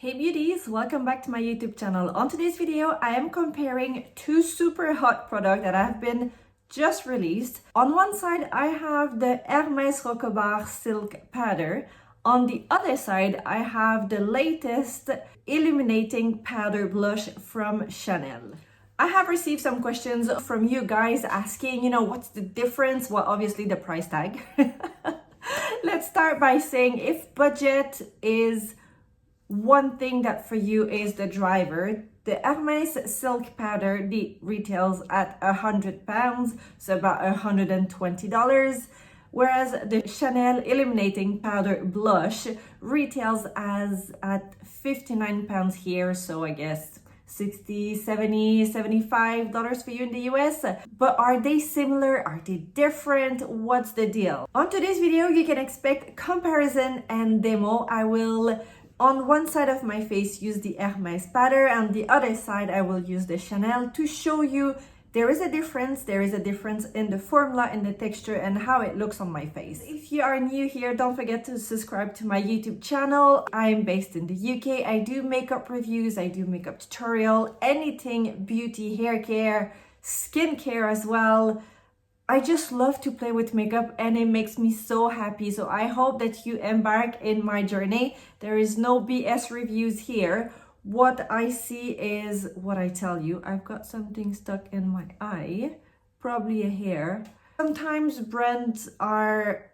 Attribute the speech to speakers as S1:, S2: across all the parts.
S1: Hey beauties, welcome back to my YouTube channel. On today's video, I am comparing two super hot products that have been just released. On one side, I have the Hermes Rocabar Silk Powder. On the other side, I have the latest illuminating powder blush from Chanel. I have received some questions from you guys asking, what's the difference? Well, obviously the price tag. Let's start by saying if budget is one thing that for you is the driver, the Hermes Silk Powder retails at £100, so about $120, whereas the Chanel Illuminating Powder Blush retails at £59 here, so I guess $60, $70, $75 for you in the US. But are they similar? Are they different? What's the deal? On today's video, you can expect comparison and demo. I will on one side of my face use the Hermes powder, and the other side I will use the Chanel to show you there is a difference in the formula, in the texture, and how it looks on my face. If you are new here, don't forget to subscribe to my YouTube channel. I'm based in the UK. I do makeup reviews, I do makeup tutorial, anything beauty, hair care, skincare as well. I just love to play with makeup and it makes me so happy. So I hope that you embark in my journey. There is no BS reviews here. What I see is what I tell you. I've got something stuck in my eye, probably a hair. Sometimes brands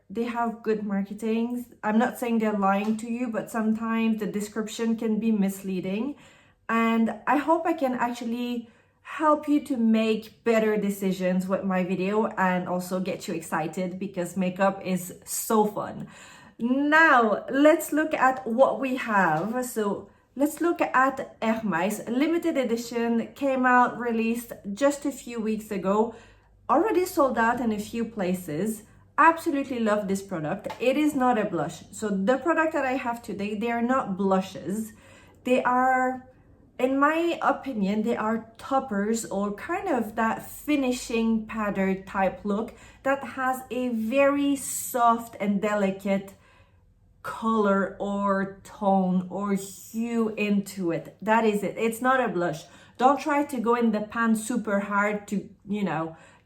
S1: they have good marketing. I'm not saying they're lying to you, but sometimes the description can be misleading. And I hope I can actually help you to make better decisions with my video and also get you excited because makeup is so fun. Now, let's look at what we have. So let's look at Hermes. Limited edition came out, released just a few weeks ago. Already sold out in a few places. Absolutely love this product. It is not a blush. So the product that I have today, they are not blushes. They are, in my opinion, they are toppers or kind of that finishing powder type look that has a very soft and delicate color or tone or hue into it. That is it. It's not a blush. Don't try to go in the pan super hard to,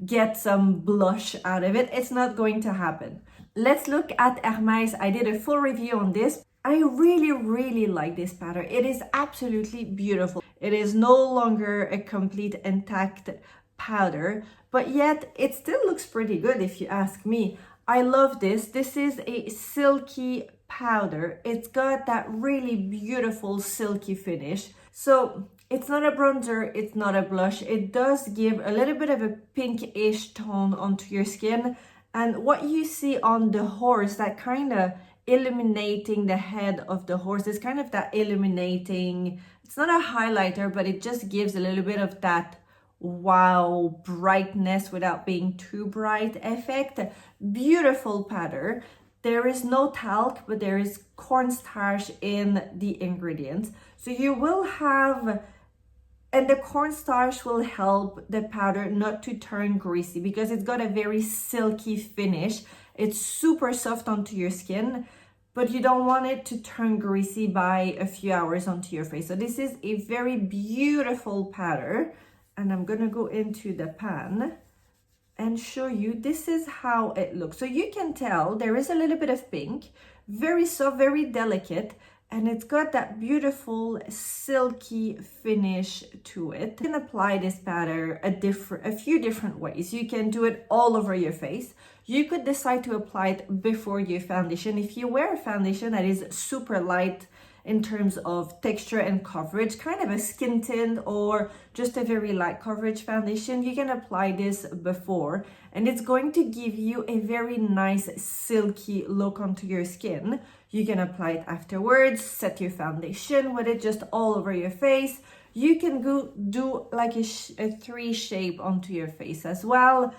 S1: get some blush out of it. It's not going to happen. Let's look at Hermes. I did a full review on this. I really like this powder. It is absolutely beautiful. It is no longer a complete intact powder, but yet it still looks pretty good if you ask me. I love this. This is a silky powder. It's got that really beautiful silky finish. So it's not a bronzer, it's not a blush. It does give a little bit of a pinkish tone onto your skin. And what you see on the horse, that kind of illuminating the head of the horse, is kind of that illuminating, it's not a highlighter, but it just gives a little bit of that wow brightness without being too bright effect. Beautiful powder. There is no talc, but there is cornstarch in the ingredients. So you will have, and the cornstarch will help the powder not to turn greasy because it's got a very silky finish. It's super soft onto your skin, but you don't want it to turn greasy by a few hours onto your face. So this is a very beautiful powder. And I'm gonna go into the pan and show you, this is how it looks. So you can tell there is a little bit of pink, very soft, very delicate, and it's got that beautiful silky finish to it. You can apply this powder a few different ways. You can do it all over your face. You could decide to apply it before your foundation. If you wear a foundation that is super light in terms of texture and coverage, kind of a skin tint or just a very light coverage foundation, you can apply this before and it's going to give you a very nice silky look onto your skin. You can apply it afterwards, set your foundation with it just all over your face. You can go do like a 3 shape onto your face as well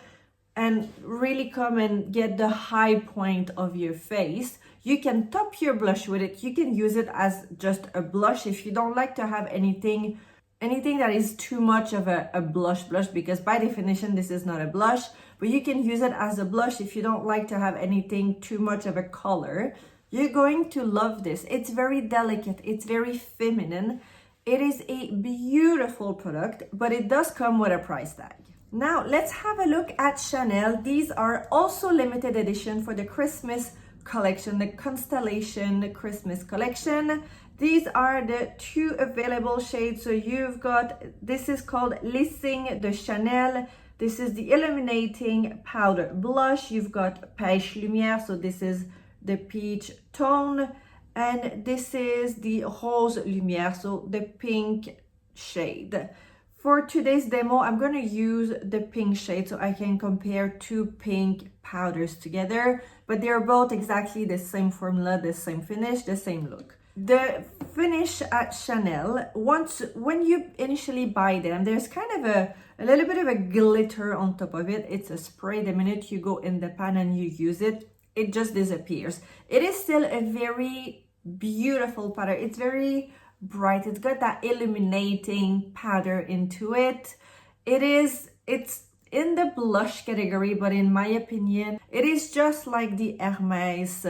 S1: and really come and get the high point of your face. You can top your blush with it. You can use it as just a blush if you don't like to have anything that is too much of a blush, because by definition this is not a blush, but you can use it as a blush if you don't like to have anything too much of a color. You're going to love this. It's very delicate. It's very feminine. It is a beautiful product, but it does come with a price tag. Now, let's have a look at Chanel. These are also limited edition for the Christmas collection, the Constellation Christmas collection. These are the 2 available shades. So you've got, this is called Lissing de Chanel. This is the illuminating powder blush. You've got Pêche Lumière, so this is the peach tone. And this is the Rose Lumière, so the pink shade. For today's demo, I'm going to use the pink shade so I can compare 2 pink powders together, but they're both exactly the same formula, the same finish, the same look. The finish at Chanel, when you initially buy them, there's kind of a little bit of a glitter on top of it. It's a spray. The minute you go in the pan and you use it, it just disappears. It is still a very beautiful powder. It's very bright. It's got that illuminating powder into it. It's in the blush category, but in my opinion, it is just like the Hermes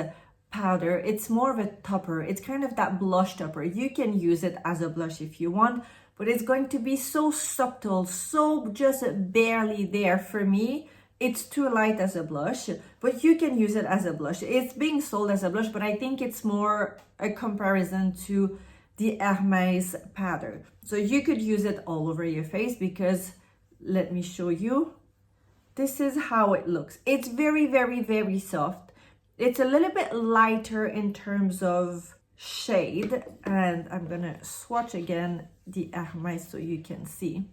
S1: powder. It's more of a topper. It's kind of that blush topper. You can use it as a blush if you want, but it's going to be so subtle, so just barely there. For me, it's too light as a blush, but you can use it as a blush. It's being sold as a blush, but I think it's more a comparison to the Hermes powder. So you could use it all over your face, because let me show you. This is how it looks. It's very, very, very soft. It's a little bit lighter in terms of shade. And I'm gonna swatch again the Hermes so you can see.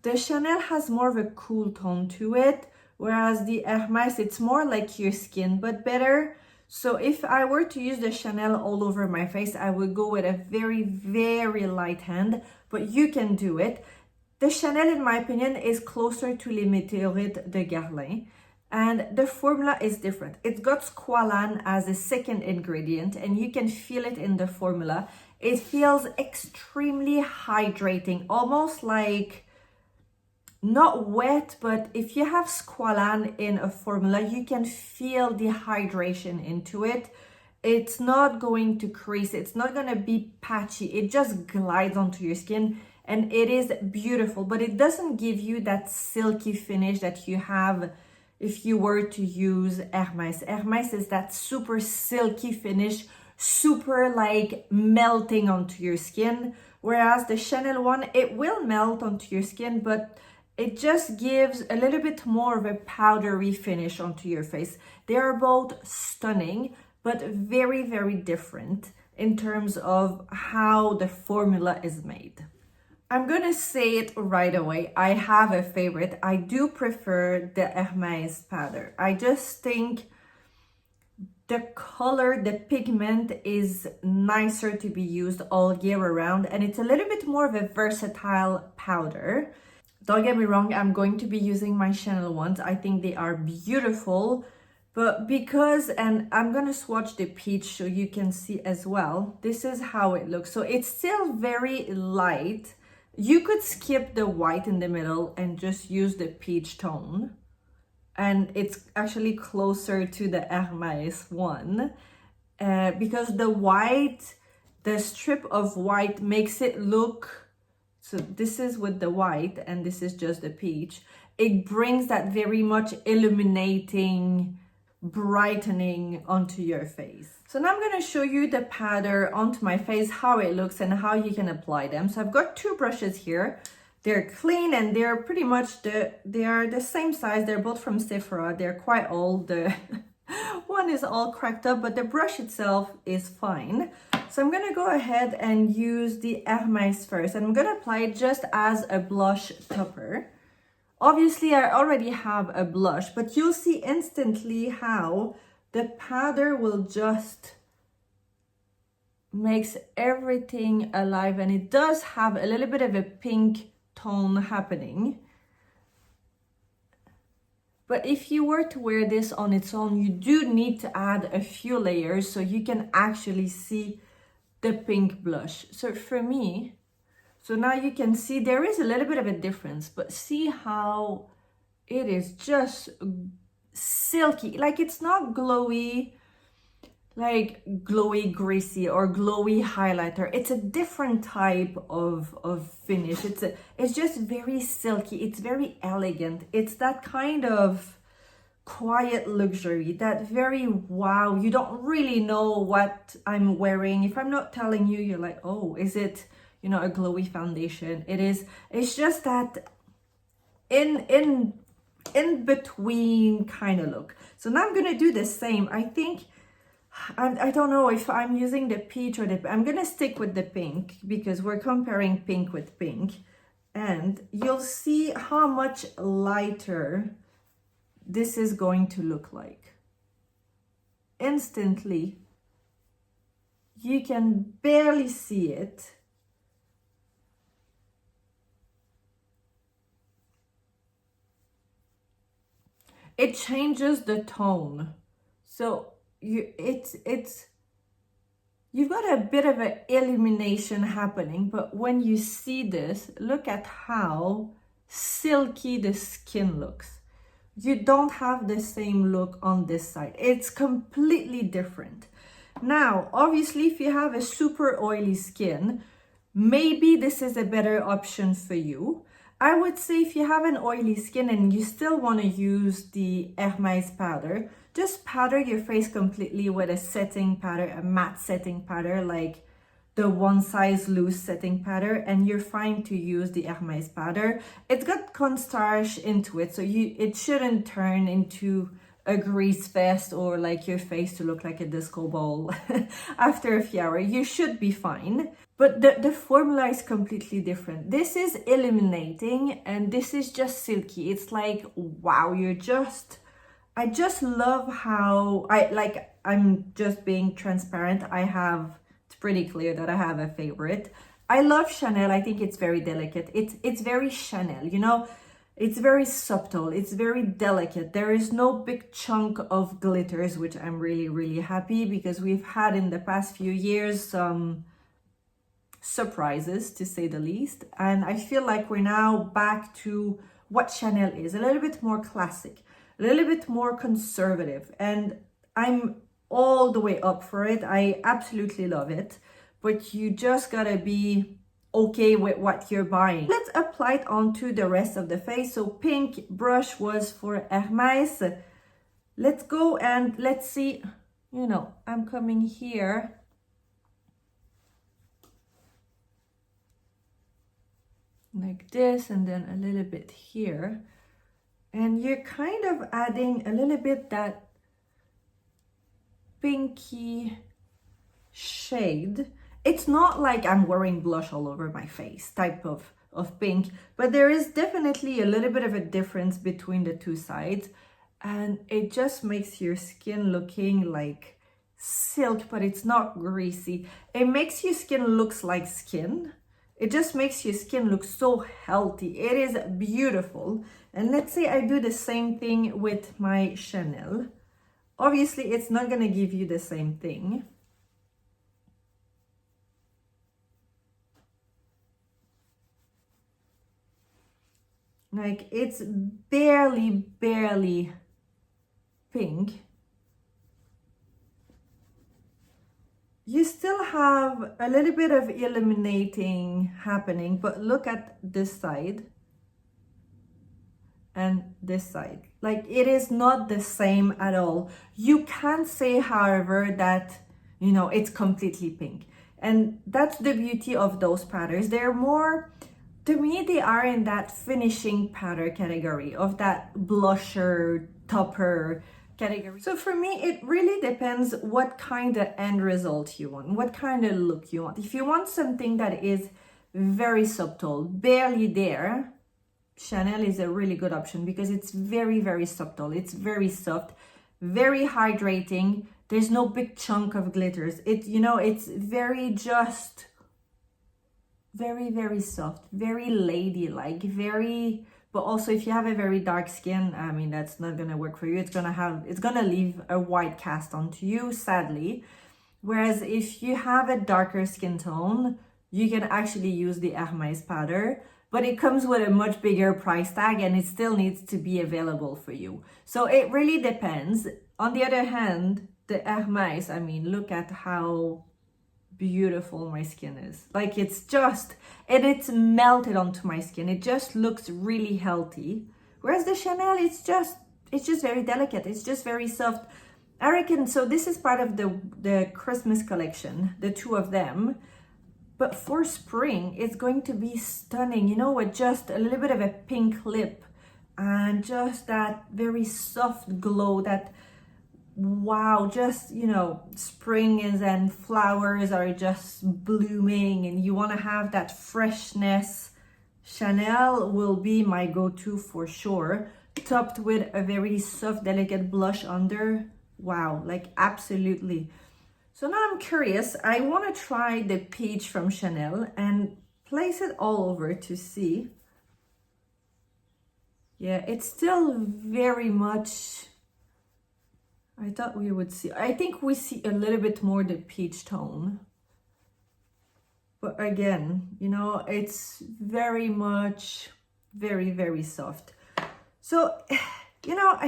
S1: The Chanel has more of a cool tone to it, whereas the Hermes, it's more like your skin, but better. So if I were to use the Chanel all over my face, I would go with a very, very light hand, but you can do it. The Chanel, in my opinion, is closer to Les Météorites de Guerlain, and the formula is different. It's got squalane as a second ingredient, and you can feel it in the formula. It feels extremely hydrating, almost like, not wet, but if you have squalane in a formula, you can feel the hydration into it. It's not going to crease. It's not going to be patchy. It just glides onto your skin, and it is beautiful, but it doesn't give you that silky finish that you have if you were to use Hermes. Hermes is that super silky finish, super like melting onto your skin, whereas the Chanel one, it will melt onto your skin, but it just gives a little bit more of a powdery finish onto your face. They are both stunning, but very, very different in terms of how the formula is made. I'm gonna say it right away. I have a favorite. I do prefer the Hermes powder. I just think the color, the pigment is nicer to be used all year around, and it's a little bit more of a versatile powder. Don't get me wrong, I'm going to be using my Chanel ones. I think they are beautiful, but because, and I'm gonna swatch the peach so you can see as well. This is how it looks. So it's still very light. You could skip the white in the middle and just use the peach tone. And it's actually closer to the Hermes one, because the white, the strip of white makes it look, so this is with the white and this is just the peach. It brings that very much illuminating, brightening onto your face. So now I'm going to show you the powder onto my face, how it looks and how you can apply them. So I've got 2 brushes here. They're clean and they're pretty much they are the same size. They're both from Sephora. They're quite old. The one is all cracked up, but the brush itself is fine. So I'm gonna go ahead and use the Hermes first, and I'm gonna apply it just as a blush topper. Obviously, I already have a blush, but you'll see instantly how the powder will just makes everything alive, and it does have a little bit of a pink tone happening. But if you were to wear this on its own, you do need to add a few layers so you can actually see the pink blush. So for me, so now you can see there is a little bit of a difference, but see how it is just silky. Like it's not glowy, like glowy greasy or glowy highlighter. It's a different type of finish. It's just very silky. It's very elegant. It's that kind of quiet luxury, that very wow, you don't really know what I'm wearing. If I'm not telling you, you're like, oh, is it, you know, a glowy foundation? It is. It's just that in between kind of look. So now I'm gonna do the same. I think I don't know if I'm using the peach or I'm gonna stick with the pink because we're comparing pink with pink, and you'll see how much lighter this is going to look like. Instantly, you can barely see it. It changes the tone. So you've got a bit of an illumination happening, but when you see this, look at how silky the skin looks. You don't have the same look on this side. It's completely different. Now, obviously, if you have a super oily skin, maybe this is a better option for you. I would say if you have an oily skin and you still want to use the Hermes powder, just powder your face completely with a setting powder, a matte setting powder, like the one size loose setting powder, and you're fine to use the Hermes powder. It's got cornstarch into it, so it shouldn't turn into a grease fest or like your face to look like a disco ball after a few hours. You should be fine. But the formula is completely different. This is illuminating and this is just silky. It's like, wow, I just love how I'm just being transparent. It's pretty clear that I have a favorite. I love Chanel. I think it's very delicate. It's very Chanel, you know, it's very subtle. It's very delicate. There is no big chunk of glitters, which I'm really, really happy because we've had in the past few years some surprises, to say the least. And I feel like we're now back to what Chanel is, a little bit more classic, a little bit more conservative. And I'm all the way up for it. I absolutely love it. But you just gotta be okay with what you're buying. Let's apply it onto the rest of the face. So pink brush was for Hermes. Let's go and let's see, you know, I'm coming here. Like this, and then a little bit here. And you're kind of adding a little bit that pinky shade. It's not like I'm wearing blush all over my face type of pink, but there is definitely a little bit of a difference between the two sides, and it just makes your skin looking like silk, but it's not greasy. It makes your skin looks like skin. It just makes your skin look so healthy. It is beautiful. And let's say I do the same thing with my Chanel. Obviously, it's not gonna give you the same thing. Like it's barely pink. You still have a little bit of illuminating happening, but look at this side and this side. Like it is not the same at all. You can't say, however, that, you know, it's completely pink. And that's the beauty of those powders. They're more, to me, they are in that finishing powder category of that blusher, topper category. So for me, it really depends what kind of end result you want, what kind of look you want. If you want something that is very subtle, barely there, Chanel is a really good option because it's very subtle. It's very soft, very hydrating. There's no big chunk of glitters. It's very just very soft, very ladylike, but also if you have a very dark skin, I mean, that's not gonna work for you. It's gonna leave a white cast onto you, sadly. Whereas if you have a darker skin tone, you can actually use the Hermes powder. but it comes with a much bigger price tag and it still needs to be available for you. So it really depends. On the other hand, the Hermes, I mean, look at how beautiful my skin is. Like it's melted onto my skin. It just looks really healthy. Whereas the Chanel, it's just very delicate. It's just very soft. I reckon, so this is part of the Christmas collection, the two of them. But for spring, it's going to be stunning, you know, with just a little bit of a pink lip and just that very soft glow that, wow, just, you know, spring is and flowers are just blooming and you want to have that freshness. Chanel will be my go-to for sure, topped with a very soft, delicate blush under. Wow, like absolutely. So now I'm curious, I want to try the peach from Chanel and place it all over to see. Yeah, it's still very much, I thought we would see, I think we see a little bit more the peach tone. But again, you know, it's very much, very, very soft. So, you know,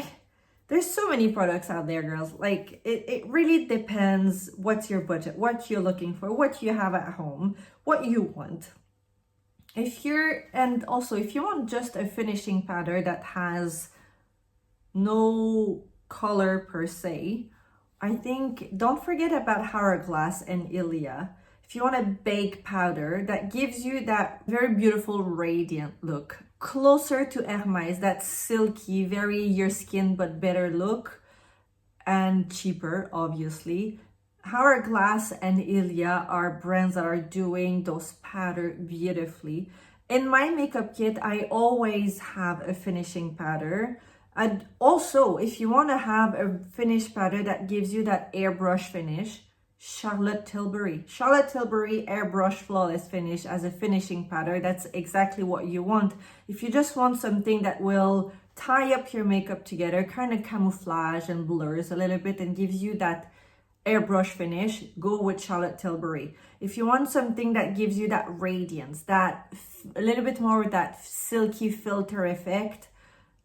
S1: there's so many products out there, girls. Like, it really depends what's your budget, what you're looking for, what you have at home, what you want. And also, if you want just a finishing powder that has no color per se, I think, don't forget about Hourglass and Ilia. If you want a bake powder that gives you that very beautiful radiant look, closer to Hermes, that silky, very your skin but better look, and cheaper, obviously. Hourglass and Ilia are brands that are doing those powder beautifully. In my makeup kit, I always have a finishing powder. And also, if you want to have a finish powder that gives you that airbrush finish, Charlotte Tilbury Airbrush Flawless Finish as a finishing powder. That's exactly what you want. If you just want something that will tie up your makeup together, kind of camouflage and blurs a little bit and gives you that airbrush finish, go with Charlotte Tilbury. If you want something that gives you that radiance, that a little bit more with that silky filter effect,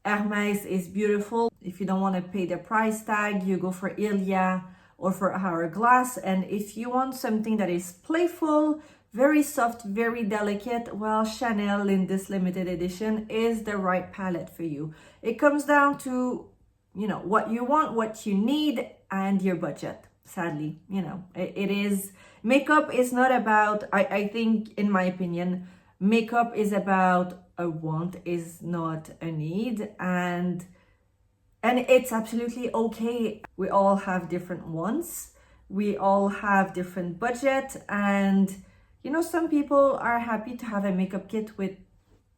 S1: Hermes is beautiful. If you don't want to pay the price tag, you go for Ilia or for Hourglass. And if you want something that is playful, very soft, very delicate, well, Chanel in this limited edition is the right palette for you. It comes down to, you know, what you want, what you need, and your budget. Sadly, you know, it is, makeup is not about, I think, in my opinion, makeup is about a want, is not a need. And it's absolutely okay. We all have different wants. We all have different budget. And, you know, some people are happy to have a makeup kit with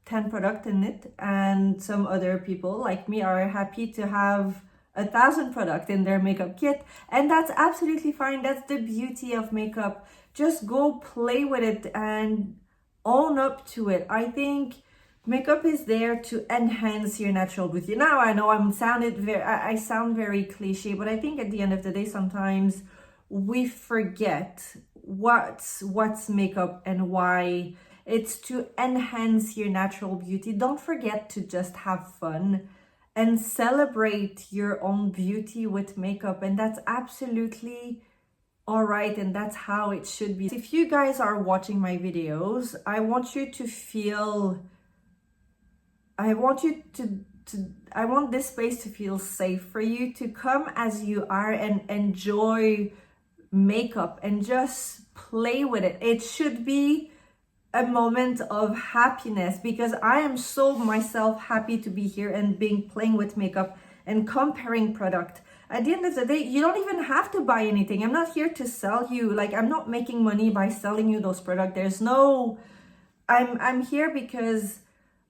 S1: 10 products in it. And some other people, like me, are happy to have 1,000 products in their makeup kit. And that's absolutely fine. That's the beauty of makeup. Just go play with it and own up to it. I think makeup is there to enhance your natural beauty. Now I know I sound very cliche, but I think at the end of the day, sometimes we forget what's makeup and why. It's to enhance your natural beauty. Don't forget to just have fun and celebrate your own beauty with makeup. And that's absolutely all right. And that's how it should be. If you guys are watching my videos, I want you to feel, I want this space to feel safe for you to come as you are and enjoy makeup and just play with it. It should be a moment of happiness, because I am so myself happy to be here and playing with makeup and comparing product. At the end of the day, you don't even have to buy anything. I'm not here to sell you, like, I'm not making money by selling you those products. There's no, I'm here because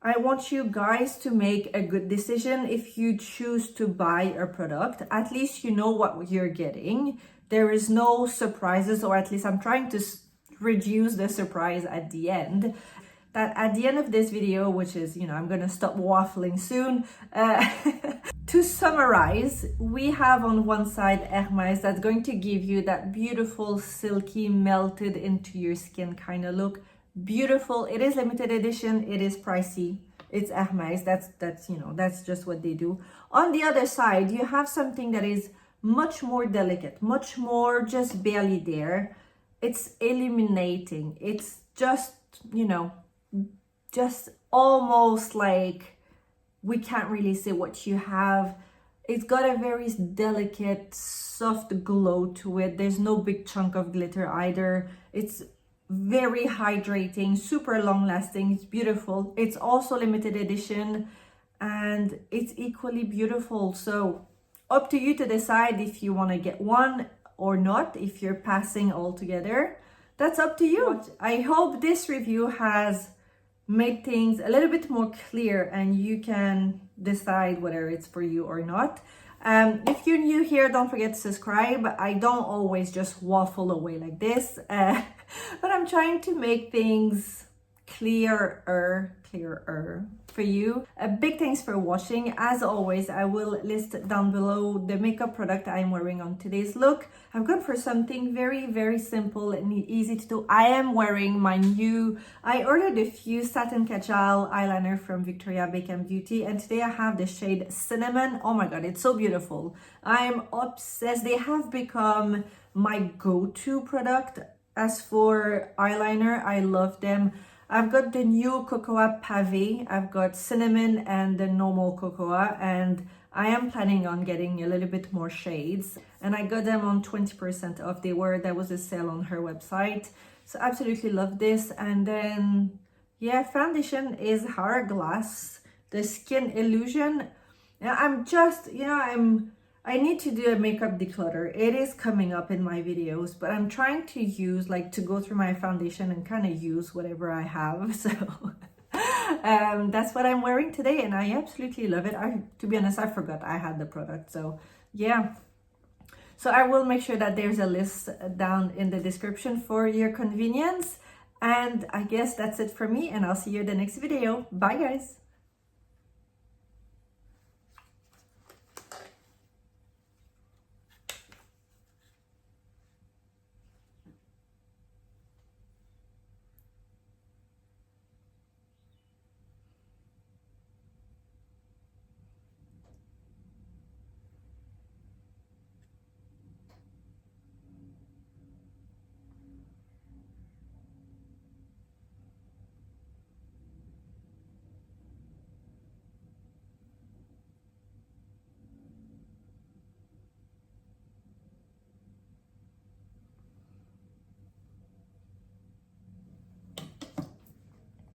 S1: I want you guys to make a good decision. If you choose to buy a product, at least you know what you're getting. There is no surprises, or at least I'm trying to reduce the surprise at the end. That at the end of this video, which is, you know, I'm gonna stop waffling soon. To summarize, we have on one side Hermes that's going to give you that beautiful silky melted into your skin kind of look. Beautiful. It is limited edition. It is pricey. It's Hermes. That's you know, that's just what they do. On the other side, you have something that is much more delicate, much more just barely there. It's illuminating. It's just, you know, just almost like we can't really say what you have. It's got a very delicate, soft glow to it. There's no big chunk of glitter either. It's very hydrating, super long lasting. It's beautiful. It's also limited edition and it's equally beautiful. So up to you to decide if you want to get one or not, if you're passing altogether. That's up to you. I hope this review has made things a little bit more clear and you can decide whether it's for you or not. If you're new here, don't forget to subscribe. I don't always just waffle away like this, but I'm trying to make things clearer for you. A big thanks for watching. As always, I will list down below the makeup product I'm wearing on today's look. I've gone for something very simple and easy to do. I am wearing my new, I ordered a few satin cajal eyeliner from Victoria Beckham Beauty, and today I have the shade Cinnamon. Oh my god, it's so beautiful. I'm obsessed. They have become my go-to product. As for eyeliner, I love them. I've got the new Cocoa Pavé, I've got Cinnamon and the normal Cocoa, and I am planning on getting a little bit more shades. And I got them on 20% off. There was a sale on her website. So absolutely love this. And then, yeah, foundation is Hourglass, the Skin Illusion. Now I'm just, you know, I need to do a makeup declutter. It is coming up in my videos, but I'm trying to use, like, to go through my foundation and kind of use whatever I have. So that's what I'm wearing today, and I absolutely love it. To be honest, I forgot I had the product. So yeah. So I will make sure that there's a list down in the description for your convenience. And I guess that's it for me, and I'll see you in the next video. Bye, guys.